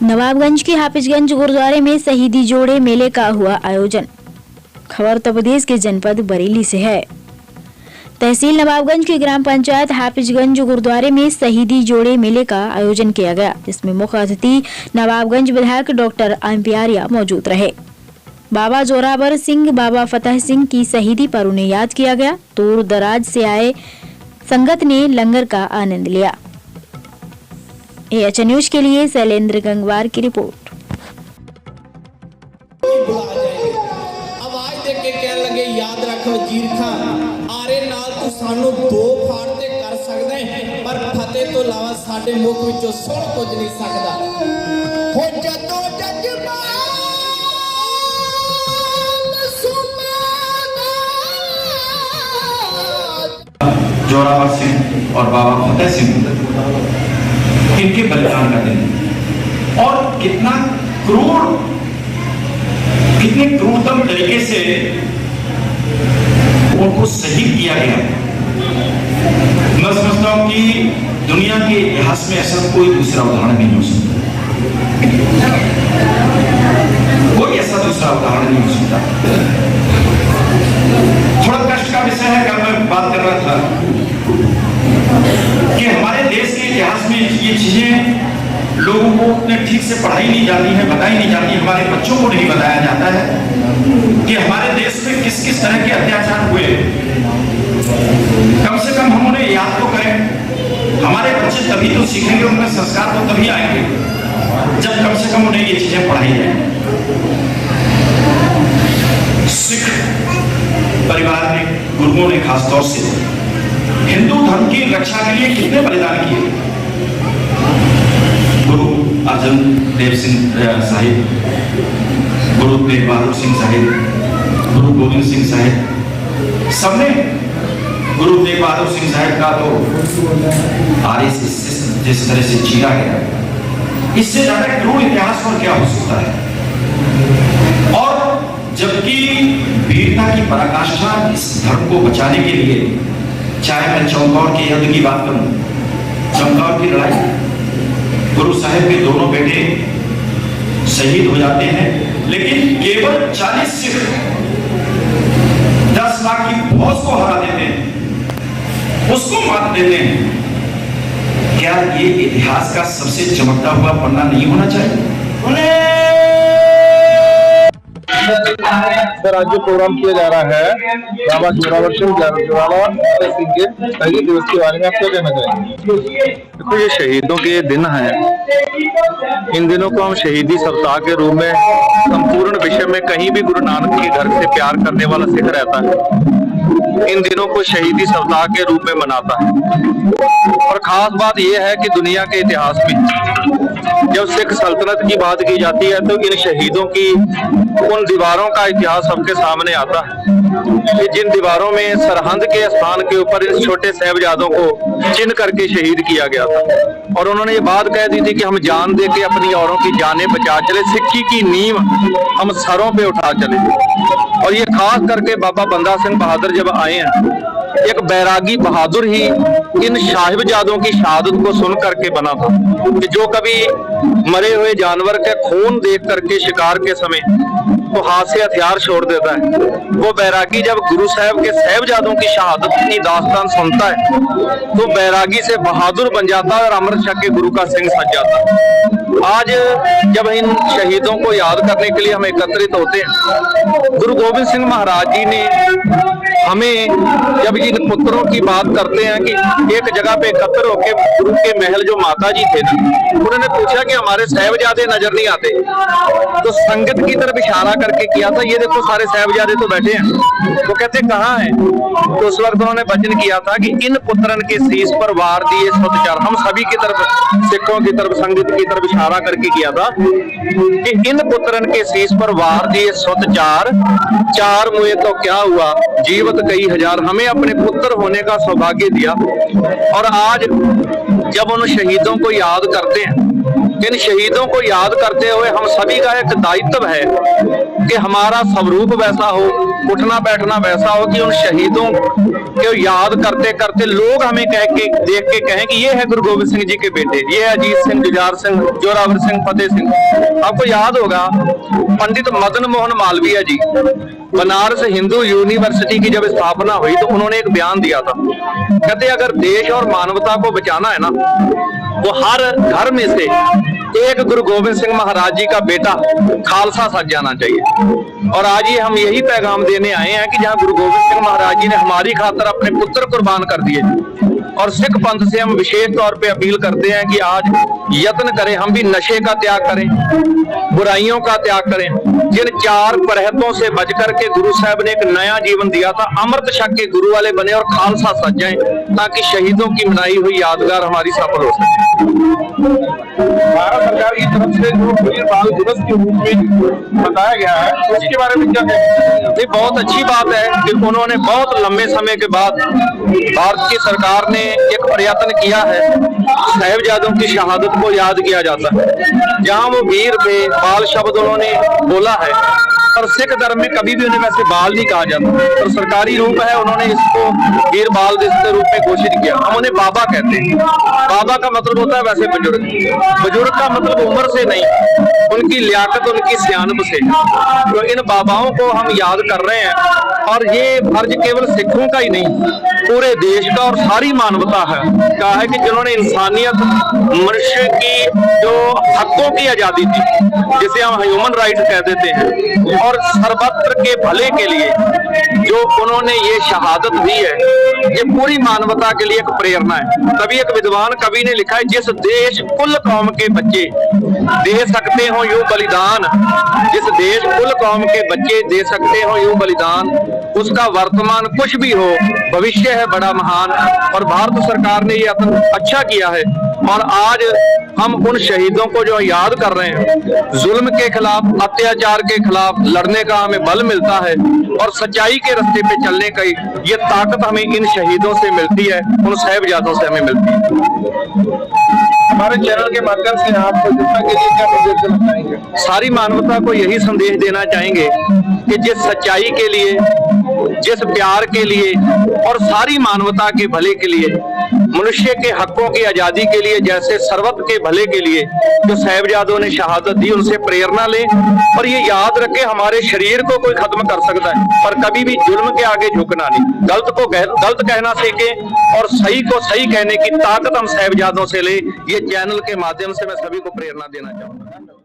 नवाबगंज के हाफिजगंज गुरुद्वारे में शहीदी जोड़े मेले का हुआ आयोजन। खबर उत्तर प्रदेश के जनपद बरेली से है। तहसील नवाबगंज की ग्राम पंचायत हाफिजगंज गुरुद्वारे में शहीदी जोड़े मेले का आयोजन किया गया, जिसमें मुख्य अतिथि नवाबगंज विधायक डॉक्टर आम्पियारिया मौजूद रहे। बाबा जोरावर सिंह, बाबा फतेह सिंह की शहीदी पर उन्हें याद किया गया। दूर दराज से आए संगत ने लंगर का आनंद लिया। AH न्यूज के लिए शैलेंद्र गंगवार की रिपोर्ट। आवाज देख के कहने लगे, याद रख वजीर खान, आरे नाल तू सानू दो फाड़ ते कर सकदा है, पर फतेह तो इलावा साडे मुख विचों सुन कुछ नहीं सकदा। हो जदों जज्बात जोरावर सिंह और बाबा फतेह सिंह इनके बलिदान का दिन, और कितना क्रूरतम तरीके से उनको शहीद किया गया। मैं समझता हूं कि दुनिया के इतिहास में ऐसा कोई दूसरा उदाहरण नहीं हो सकता, कोई ऐसा दूसरा उदाहरण नहीं हो सकता। थोड़ा कष्ट का विषय है, कल मैं बात कर रहा था कि हमारे देश के इतिहास में ये चीजें लोगों को उतने ठीक से पढ़ाई नहीं जाती है, बताई नहीं जाती, हमारे बच्चों को नहीं बताया जाता है कि हमारे देश में किस किस तरह के अत्याचार हुए। कम से कम हम उन्हें याद तो करें। हमारे बच्चे तभी तो सीखेंगे, उनमें संस्कार तो तभी आएंगे जब कम से कम उन्हें ये चीजें पढ़ाई जाए। सिख परिवार में गुरुओं ने खासतौर से हिंदू धर्म की रक्षा के लिए कितने बलिदान किए। गुरु अर्जन देव सिंह साहिब, गुरु तेग बहादुर सिंह साहिब, गुरु गोविंद सिंह साहिब, सबने गुरु तेग बहादुर सिंह साहिब का तो RSS जिस तरह से चीरा गया, इससे ज्यादा क्रूर इतिहास पर क्या हो सकता है। और जबकि वीरता की पराकाष्ठा इस धर्म को बचाने के लिए, चाहे मैं चौंकौर के युद्ध की बात करूं, चौंकौर की लड़ाई, गुरु साहिब के दोनों बेटे शहीद हो जाते हैं, लेकिन केवल 40 सिख 10 लाख की फौज को हरा देते हैं, उसको मात देते हैं। क्या ये इतिहास का सबसे चमकता हुआ पन्ना नहीं होना चाहिए? सर, आज जो प्रोग्राम किया जा रहा है बाबा जोरावर सिंह के शहीद दिवस के बारे में आप क्या कहना चाहेंगे? देखो, ये शहीदों के दिन हैं। इन दिनों को हम शहीदी सप्ताह के रूप में संपूर्ण विश्व में कहीं भी गुरु नानक के घर से प्यार करने वाला सिख रहता है, इन दिनों को शहीदी सप्ताह के रूप में मनाता है। और खास बात यह है कि दुनिया के इतिहास में जब सिख सल्तनत की बात की जाती है तो इन शहीदों की उन दीवारों का इतिहास सबके सामने आता है कि जिन दीवारों में सरहंद के स्थान के ऊपर इन छोटे साहिबजादों को चिन्ह करके शहीद किया गया था। और उन्होंने ये बात कह दी थी कि हम जान दे के अपनी औरों की जानें बचा चले, सिक्की की नींव हम सरों पे उठा चले। और ये खास करके बाबा बंदा सिंह बहादुर जब आए हैं, एक बैरागी बहादुर ही इन साहिबजादों की शहादत को सुन करके बना था कि जो कभी मरे हुए जानवर के खून देख करके शिकार के समय तो हाथ से हथियार छोड़ देता है, वो बैरागी जब गुरु साहब के साहिबजादों की शहादत की दास्तान सुनता है तो बैरागी से बहादुर बन जाता है और अमृत छक के गुरु का सिंह सज जाता है। आज जब इन शहीदों को याद करने के लिए हम एकत्रित होते हैं, गुरु गोविंद सिंह महाराज जी ने हमें जब इन पुत्रों की बात करते हैं कि एक जगह पे एकत्र होकर गुरु के महल जो माता जी थे ना, उन्होंने पूछा कि हमारे साहिबजादे नजर नहीं आते, तो संगत की तरफ इशारा करके किया था, ये देखो सारे साहिबजादे तो बैठे हैं। वो कहते कहाँ हैं? तो उस वक्त उन्होंने वचन किया था कि इन पुत्रन के शीश पर वार दिए सुतचार। हम सभी की तरफ, सिखों की तरफ, संगत की तरफ इशारा करके किया था कि इन पुत्रन के शीश पर वार दिए सुतचार, चार मुए तो क्या हुआ जीवत कई हजार। हमें अपने पुत्र होने का सौभाग्य दिया। और आज जब उन शहीदों को याद करते हैं, इन शहीदों को याद करते हुए हम सभी का एक दायित्व है कि हमारा स्वरूप वैसा हो, उठना बैठना वैसा हो कि उन शहीदों को याद करते करते लोग हमें देख के कहें कि ये है गुरु गोविंद सिंह जी के बेटे, ये है अजीत सिंह, जुझार सिंह, जोरावर सिंह, फतेह सिंह। आपको याद होगा पंडित मदन मोहन मालवीय जी, बनारस हिंदू यूनिवर्सिटी की जब स्थापना हुई तो उन्होंने एक बयान दिया था। कहते अगर देश और मानवता को बचाना है ना, वो हर घर में से एक गुरु गोविंद सिंह महाराज जी का बेटा खालसा सज जाना चाहिए। और आज ये हम यही पैगाम देने आए हैं कि जहां गुरु गोविंद सिंह महाराज जी ने हमारी खातिर अपने पुत्र कुर्बान कर दिए, और सिख पंथ से हम विशेष तौर पे अपील करते हैं कि आज यत्न करें, हम भी नशे का त्याग करें, बुराइयों का त्याग करें। जिन 4 परहतों से बच करके गुरु साहब ने एक नया जीवन दिया था, अमृत छक के गुरु वाले बने और खालसा सज जाएं, ताकि शहीदों की मनाई हुई यादगार हमारी सफल हो सके। भारत सरकार की तरफ से जो वीर बाल दिवस के रूप में बताया गया है, तो उसके बारे में क्या कहना है? बहुत अच्छी बात है कि उन्होंने बहुत लंबे समय के बाद भारत की सरकार ने एक प्रयत्न किया है, साहिबजादों की शहादत को याद किया जाता है। जहां वो वीर थे, बाल शब्द उन्होंने बोला है, और सिख धर्म में कभी भी उन्हें वैसे बाल नहीं कहा जाता, और सरकारी रूप है, उन्होंने इसको वीर बाल दिवस के रूप में घोषित किया। हम उन्हें बाबा कहते हैं। बाबा का मतलब होता है वैसे बुजुर्ग, बुजुर्ग का मतलब उम्र से नहीं, उनकी लियाकत, उनकी सियानत से। तो इन बाबाओं को हम याद कर रहे हैं, और ये फर्ज केवल सिखों का ही नहीं, पूरे देश का और सारी मानवता है कहा है कि जिन्होंने इंसानियत, मनुष्य की जो हकों की आजादी थी, जिसे हम ह्यूमन राइट्स कह देते हैं, और सर्वत्र के भले के लिए जो उन्होंने ये शहादत दी है, ये पूरी मानवता के लिए एक प्रेरणा है। तभी एक विद्वान कवि ने लिखा है, जिस देश कुल कौम के बच्चे दे सकते हो यूं बलिदान, जिस देश कुल कौम के बच्चे दे सकते हो यूं बलिदान, उसका वर्तमान कुछ भी हो, भविष्य है बड़ा महान। और भारत सरकार ने ये अच्छा किया है, और आज हम उन शहीदों को जो याद कर रहे हैं, जुल्म के खिलाफ, अत्याचार के खिलाफ लड़ने का हमें बल मिलता है, और सच्चाई के रास्ते पे चलने की ये ताकत हमें इन शहीदों से मिलती है, उन साहिबजादों से हमें मिलती है। हमारे चैनल के माध्यम से आपको जनता के लिए क्या संदेश देना चाहेंगे? सारी मानवता को यही संदेश देना चाहेंगे कि जिस सच्चाई के लिए, जिस प्यार के लिए, और सारी मानवता के भले के लिए, मनुष्य के हकों की आजादी के लिए, जैसे सर्वत्र के भले के लिए जो साहिबजादों ने शहादत दी, उनसे प्रेरणा लें। और ये याद रखें, हमारे शरीर को कोई खत्म कर सकता है, पर कभी भी जुल्म के आगे झुकना नहीं। गलत को गलत कहना सीखें, और सही को सही कहने की ताकत हम साहिबजादों से ले। ये चैनल के माध्यम से मैं सभी को प्रेरणा देना चाहूंगा।